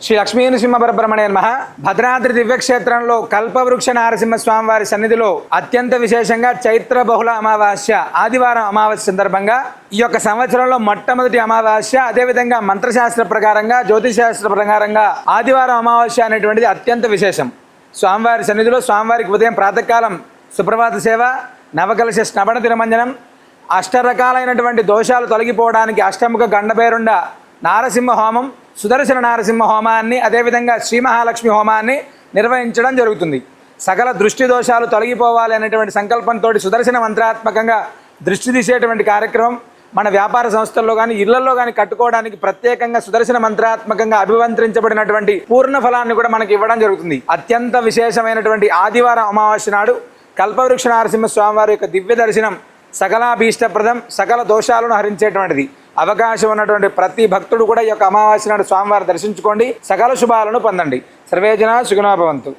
శ్రీ లక్ష్మీ నృసింహ పరబ్రహ్మణే నమః. భద్రాద్రి దివ్యక్షేత్రంలో కల్పవృక్ష నారసింహ స్వామివారి సన్నిధిలో అత్యంత విశేషంగా చైత్ర బహుళ అమావాస్య ఆదివారం అమావాస్య సందర్భంగా ఈ యొక్క సంవత్సరంలో మొట్టమొదటి అమావాస్య, అదేవిధంగా మంత్రశాస్త్ర ప్రకారంగా జ్యోతిశాస్త్ర ప్రకారంగా ఆదివారం అమావాస్య అనేటువంటిది అత్యంత విశేషం. స్వామివారి సన్నిధిలో స్వామివారికి ఉదయం ప్రాతకాలం సుప్రభాత సేవ, నవకలశ స్నపన తిరుమంజనం, అష్టరకాలైనటువంటి దోషాలు తొలగిపోవడానికి అష్టముఖ గండభైరుండ నారసింహ హోమం, సుదర్శన నారసింహ హోమాన్ని, అదేవిధంగా శ్రీ మహాలక్ష్మి హోమాన్ని నిర్వహించడం జరుగుతుంది. సకల దృష్టి దోషాలు తొలగిపోవాలి అనేటువంటి సంకల్పంతో సుదర్శన మంత్రాత్మకంగా దృష్టి తీసేటువంటి కార్యక్రమం మన వ్యాపార సంస్థల్లో కానీ ఇళ్లలో కానీ కట్టుకోవడానికి ప్రత్యేకంగా సుదర్శన మంత్రాత్మకంగా అభివంతరించబడినటువంటి పూర్ణ ఫలాన్ని కూడా మనకి ఇవ్వడం జరుగుతుంది. అత్యంత విశేషమైనటువంటి ఆదివారం అమావాస్య నాడు కల్పవృక్ష నారసింహ స్వామివారి యొక్క దివ్య దర్శనం సకలాభీష్టప్రదం, సకల దోషాలను హరించేటువంటిది. అవకాశం ఉన్నటువంటి ప్రతి భక్తుడు కూడా ఈ యొక్క అమావాస్య నాడు స్వామివారిని దర్శించుకోండి, సకల శుభాలను పొందండి. సర్వేజన సుఖినో భవంతు.